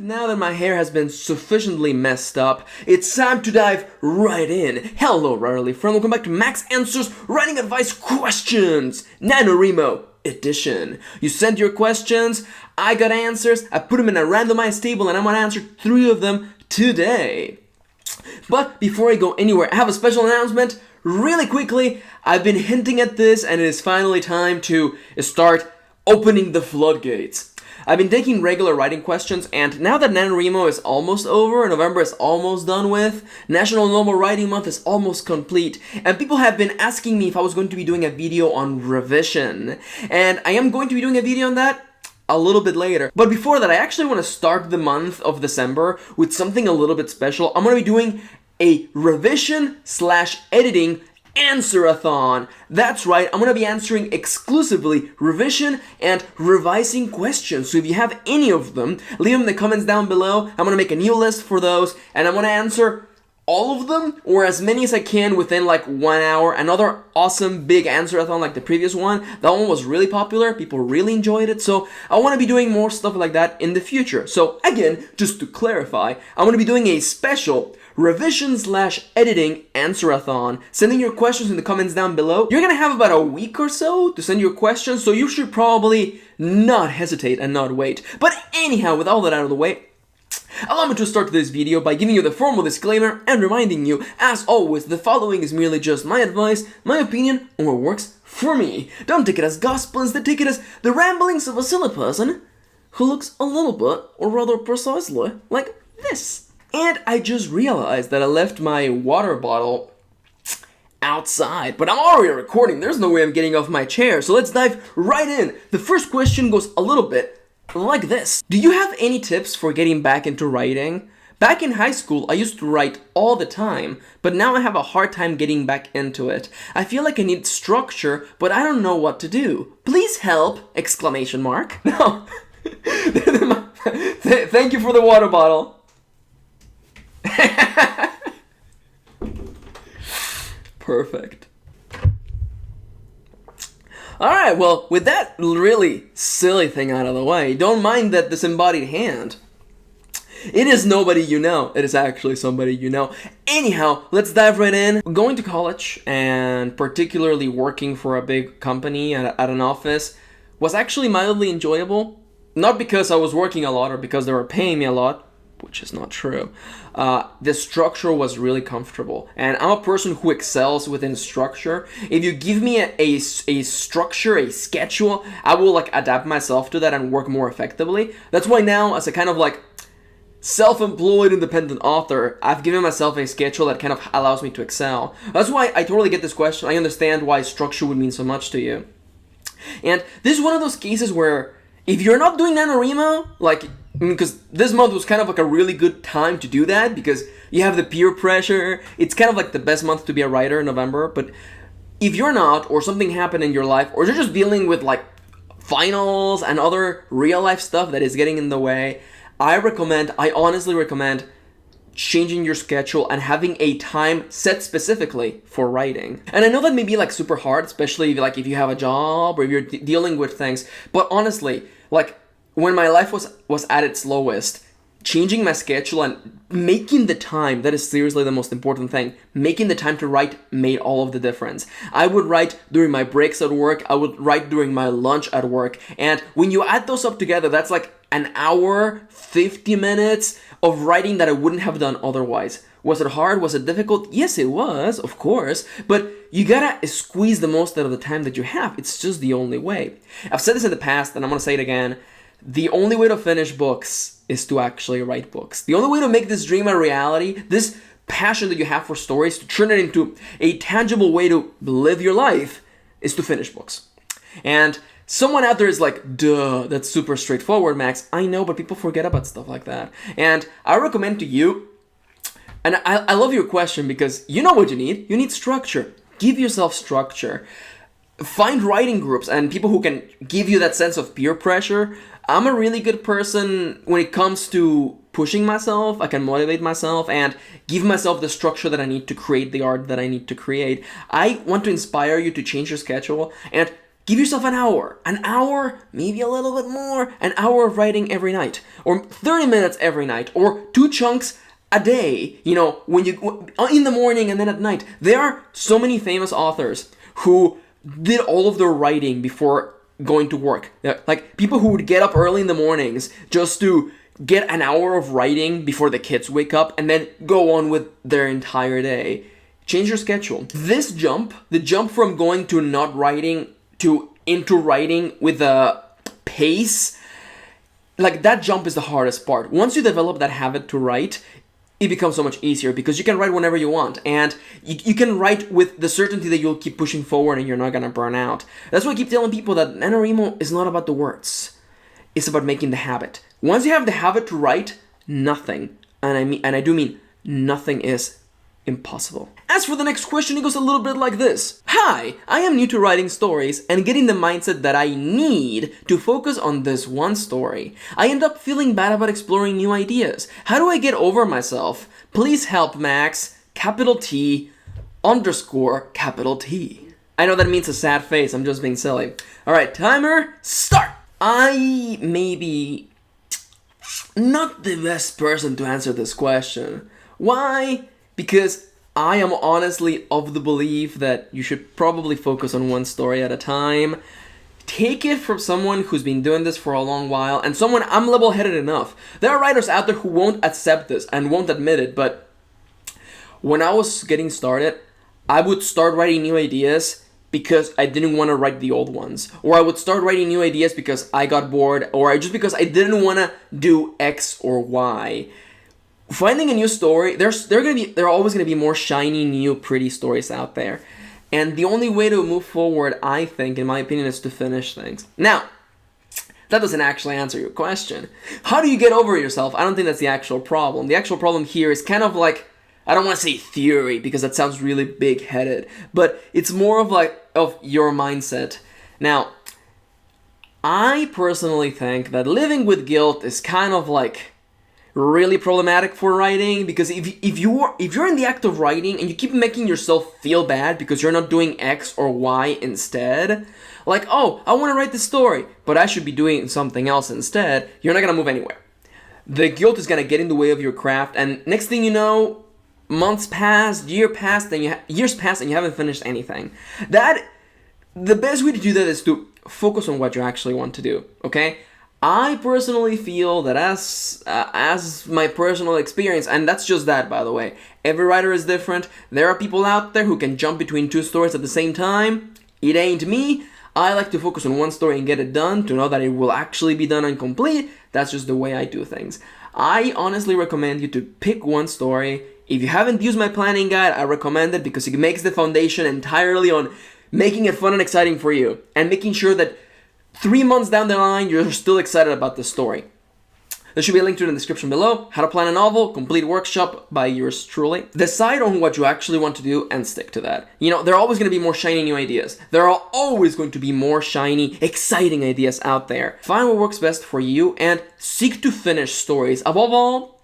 And now that my hair has been sufficiently messed up, it's time to dive right in. Hello, writerly friend, welcome back to Max Answers Writing Advice Questions, NaNoWriMo edition. You sent your questions, I got answers, I put them in a randomized table, and I'm gonna answer 3 of them today. But before I go anywhere, I have a special announcement. Really quickly, I've been hinting at this, and it is finally time to start opening the floodgates. I've been taking regular writing questions, and now that NaNoWriMo is almost over, November is almost done with, National Normal Writing Month is almost complete, and people have been asking me if I was going to be doing a video on revision. And I am going to be doing a video on that a little bit later. But before that, I actually want to start the month of December with something a little bit special. I'm going to be doing a revision/editing answer-a-thon. That's right, I'm going to be answering exclusively revision and revising questions. So if you have any of them, leave them in the comments down below. I'm going to make a new list for those, and I'm going to answer all of them, or as many as I can within like 1 hour. Another awesome big answer-a-thon like the previous one. That one was really popular, people really enjoyed it, so I want to be doing more stuff like that in the future. So again, just to clarify, I'm going to be doing a special revision/editing answer-a-thon. Sending your questions in the comments down below. You're gonna have about a week or so to send your questions, so you should probably not hesitate and not wait. But anyhow, with all that out of the way, allow me to start this video by giving you the formal disclaimer and reminding you, as always, the following is merely just my advice, my opinion, and what works for me. Don't take it as gospel, instead take it as the ramblings of a silly person who looks a little bit, or rather precisely, like this. And I just realized that I left my water bottle outside, but I'm already recording. There's no way I'm getting off my chair, so let's dive right in. The first question goes a little bit like this. Do you have any tips for getting back into writing? Back in high school, I used to write all the time, but now I have a hard time getting back into it. I feel like I need structure, but I don't know what to do. Please help! Exclamation mark. No. Thank you for the water bottle. Perfect. Alright, well, with that really silly thing out of the way, don't mind that disembodied hand. It is nobody you know. It is actually somebody you know. Anyhow, let's dive right in. Going to college, and particularly working for a big company at an office, was actually mildly enjoyable. Not because I was working a lot or because they were paying me a lot, which is not true. The structure was really comfortable, and I'm a person who excels within structure. If you give me a structure, a schedule, I will like adapt myself to that and work more effectively. That's why now, as a kind of like self-employed independent author, I've given myself a schedule that kind of allows me to excel. That's why I totally get this question. I understand why structure would mean so much to you. And this is one of those cases where if you're not doing NaNoWriMo, like, because this month was kind of like a really good time to do that because you have the peer pressure. It's kind of like the best month to be a writer in November. But if you're not, or something happened in your life, or you're just dealing with like finals and other real life stuff that is getting in the way, I honestly recommend changing your schedule and having a time set specifically for writing. And I know that may be like super hard, especially like if you have a job or if you're dealing with things. But honestly, like when my life was at its lowest, changing my schedule and making the time, that is seriously the most important thing, making the time to write made all of the difference. I would write during my breaks at work, I would write during my lunch at work, and when you add those up together, that's like an hour, 50 minutes of writing that I wouldn't have done otherwise. Was it hard? Was it difficult? Yes, it was, of course, but you gotta squeeze the most out of the time that you have. It's just the only way. I've said this in the past, and I'm gonna say it again. The only way to finish books is to actually write books. The only way to make this dream a reality, this passion that you have for stories, to turn it into a tangible way to live your life, is to finish books. And someone out there is like, duh, that's super straightforward, Max. I know, but people forget about stuff like that. And I recommend to you, and I love your question because you know what you need. You need structure. Give yourself structure. Find writing groups and people who can give you that sense of peer pressure. I'm a really good person when it comes to pushing myself. I can motivate myself and give myself the structure that I need to create the art that I need to create. I want to inspire you to change your schedule and Give yourself an hour, maybe a little bit more, an hour of writing every night, or 30 minutes every night, or 2 chunks a day, when you, in the morning and then at night. There are so many famous authors who did all of their writing before going to work. Like people who would get up early in the mornings just to get an hour of writing before the kids wake up and then go on with their entire day. Change your schedule. This jump, the jump from going to not writing to into writing with a pace, like that jump is the hardest part. Once you develop that habit to write, it becomes so much easier because you can write whenever you want, and you can write with the certainty that you'll keep pushing forward and you're not gonna burn out. That's why I keep telling people that NaNoWriMo is not about the words. It's about making the habit. Once you have the habit to write, nothing, and I do mean nothing, is impossible. As for the next question, it goes a little bit like this. Hi, I am new to writing stories and getting the mindset that I need to focus on this one story. I end up feeling bad about exploring new ideas. How do I get over myself? Please help, Max. Capital T _ capital T. I know that means a sad face. I'm just being silly. All right, timer, start. I may be not the best person to answer this question. Why? Because I am honestly of the belief that you should probably focus on one story at a time. Take it from someone who's been doing this for a long while, and someone I'm level-headed enough. There are writers out there who won't accept this and won't admit it, but when I was getting started, I would start writing new ideas because I didn't want to write the old ones. Or I would start writing new ideas because I got bored, or just because I didn't want to do X or Y. Finding a new story, there are always gonna be more shiny, new, pretty stories out there. And the only way to move forward, I think, in my opinion, is to finish things. Now, that doesn't actually answer your question. How do you get over yourself? I don't think that's the actual problem. The actual problem here is kind of like, I don't want to say theory because that sounds really big-headed, but it's more of your mindset. Now, I personally think that living with guilt is kind of like really problematic for writing, because if you're in the act of writing and you keep making yourself feel bad because you're not doing X or Y instead, like, oh, I want to write this story, but I should be doing something else instead, you're not gonna move anywhere. The guilt is gonna get in the way of your craft, and next thing you know, months pass, years pass, and you haven't finished anything. The best way to do that is to focus on what you actually want to do. Okay. I personally feel that as my personal experience, and that's just that, by the way, every writer is different. There are people out there who can jump between 2 stories at the same time. It ain't me. I like to focus on one story and get it done, to know that it will actually be done and complete. That's just the way I do things. I honestly recommend you to pick one story. If you haven't used my planning guide, I recommend it because it makes the foundation entirely on making it fun and exciting for you, and making sure that 3 months down the line, you're still excited about the story. There should be a link to it in the description below. How to Plan a Novel, complete workshop by yours truly. Decide on what you actually want to do and stick to that. There are always going to be more shiny new ideas. There are always going to be more shiny, exciting ideas out there. Find what works best for you and seek to finish stories. Above all,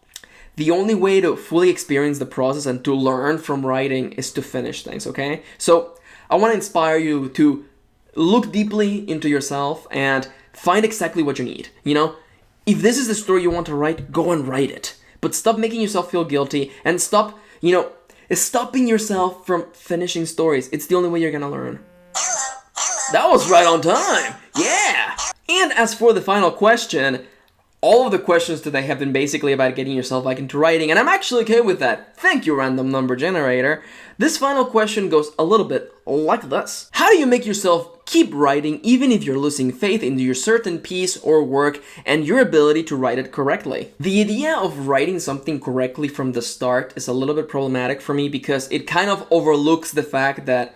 the only way to fully experience the process and to learn from writing is to finish things, okay? So I want to inspire you to look deeply into yourself and find exactly what you need. If this is the story you want to write, go and write it. But stop making yourself feel guilty, and stop, stopping yourself from finishing stories. It's the only way you're gonna learn. That was right on time. Yeah. And as for the final question, all of the questions today have been basically about getting yourself back into writing, and I'm actually okay with that. Thank you, random number generator. This final question goes a little bit like this. How do you make yourself keep writing even if you're losing faith into your certain piece or work and your ability to write it correctly? The idea of writing something correctly from the start is a little bit problematic for me because it kind of overlooks the fact that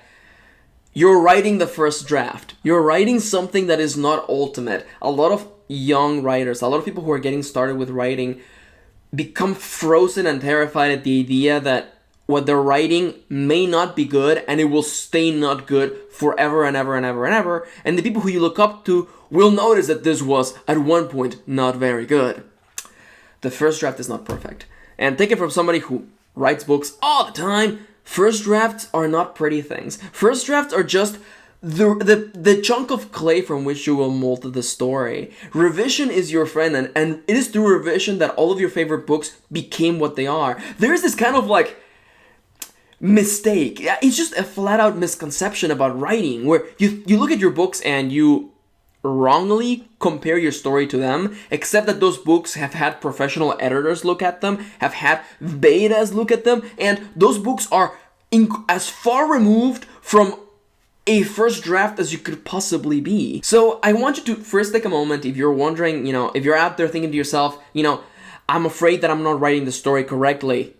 you're writing the first draft. You're writing something that is not ultimate. A lot of young writers, a lot of people who are getting started with writing become frozen and terrified at the idea that what they're writing may not be good and it will stay not good forever and ever and ever and ever. And the people who you look up to will notice that this was at one point not very good. The first draft is not perfect. And take it from somebody who writes books all the time. First drafts are not pretty things. First drafts are just the chunk of clay from which you will mold the story. Revision is your friend, and it is through revision that all of your favorite books became what they are. There's this kind of like mistake. It's just a flat out misconception about writing where you look at your books and you wrongly compare your story to them, except that those books have had professional editors look at them, have had betas look at them, and those books are as far removed from a first draft as you could possibly be. So I want you to first take a moment, if you're wondering, if you're out there thinking to yourself, I'm afraid that I'm not writing the story correctly.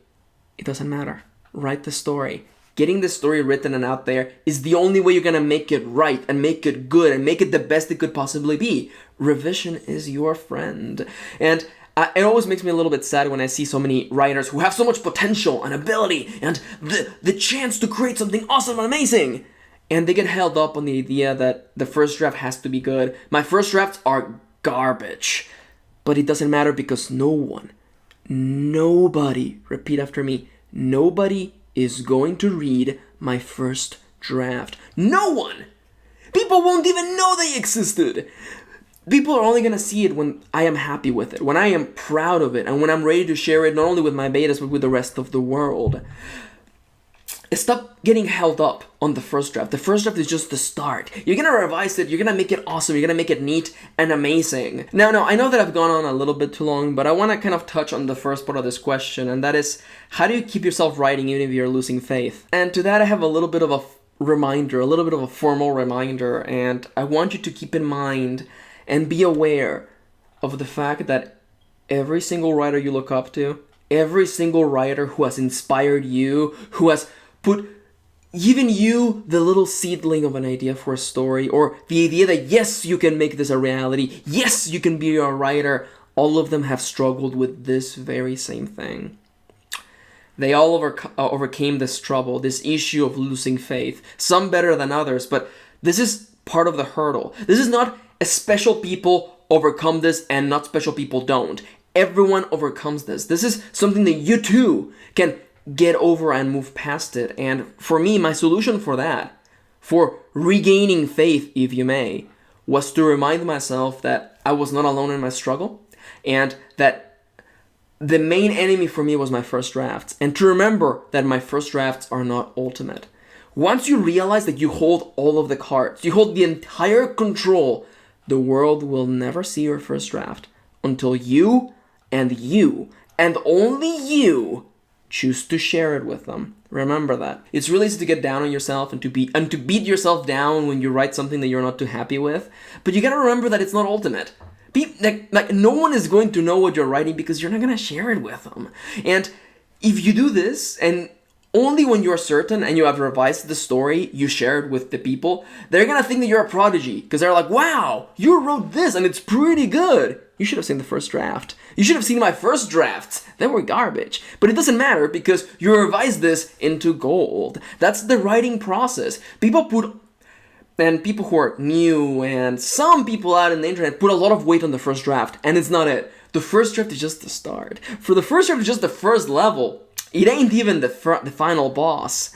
It doesn't matter. Write the story. Getting the story written and out there is the only way you're gonna make it right and make it good and make it the best it could possibly be. Revision is your friend. And it always makes me a little bit sad when I see so many writers who have so much potential and ability and the chance to create something awesome and amazing, and they get held up on the idea that the first draft has to be good. My first drafts are garbage. But it doesn't matter because nobody, repeat after me, nobody is going to read my first draft. No one! People won't even know they existed. People are only going to see it when I am happy with it, when I am proud of it, and when I'm ready to share it not only with my betas but with the rest of the world. Stop getting held up on the first draft. The first draft is just the start. You're going to revise it, you're going to make it awesome, you're going to make it neat and amazing. Now, I know that I've gone on a little bit too long, but I want to kind of touch on the first part of this question, and that is, how do you keep yourself writing even if you're losing faith? And to that I have a little bit of a reminder, a little bit of a formal reminder, and I want you to keep in mind and be aware of the fact that every single writer you look up to, every single writer who has inspired you, who has given you the little seedling of an idea for a story, or the idea that yes, you can make this a reality, yes, you can be a writer, all of them have struggled with this very same thing. They all overcame this trouble, this issue of losing faith, some better than others, but this is part of the hurdle. This is not a special people overcome this and not special people don't. Everyone overcomes this. This is something that you too can get over and move past it. And for me, my solution for that, for regaining faith, if you may, was to remind myself that I was not alone in my struggle and that the main enemy for me was my first drafts, and to remember that my first drafts are not ultimate. Once you realize that you hold all of the cards, you hold the entire control, the world will never see your first draft until you and only you choose to share it with them. Remember that. It's really easy to get down on yourself and to beat yourself down when you write something that you're not too happy with. But you gotta remember that it's not ultimate. No one is going to know what you're writing because you're not gonna share it with them. And if you do this, and only when you're certain and you have revised the story, you share it with the people, they're gonna think that you're a prodigy because they're like, wow, you wrote this and it's pretty good. You should have seen the first draft. You should have seen my first drafts. They were garbage. But it doesn't matter because you revised this into gold. That's the writing process. People who are new and some people out in the internet put a lot of weight on the first draft, and it's not it. The first draft is just the start. For the first draft is just the first level. It ain't even the final boss.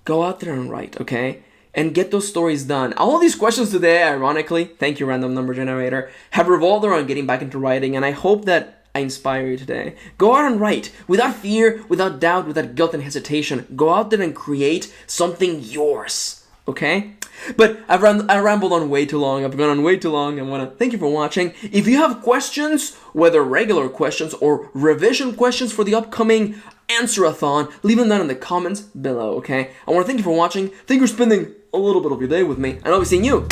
Go out there and write, okay? And get those stories done. All of these questions today, ironically, thank you random number generator, have revolved around getting back into writing, and I hope that I inspire you today. Go out and write, without fear, without doubt, without guilt and hesitation. Go out there and create something yours, okay? But I rambled on way too long. I've gone on way too long. I want to thank you for watching. If you have questions, whether regular questions or revision questions for the upcoming answer-a-thon, leave them down in the comments below, okay? I want to thank you for watching. Thank you for spending a little bit of your day with me, and I'll be seeing you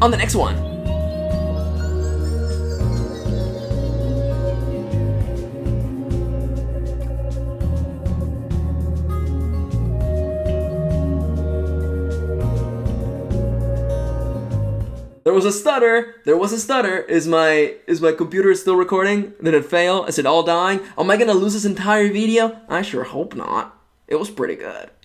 on the next one. There was a stutter. Is my computer still recording? Did it fail? Is it all dying? Am I gonna lose this entire video? I sure hope not. It was pretty good.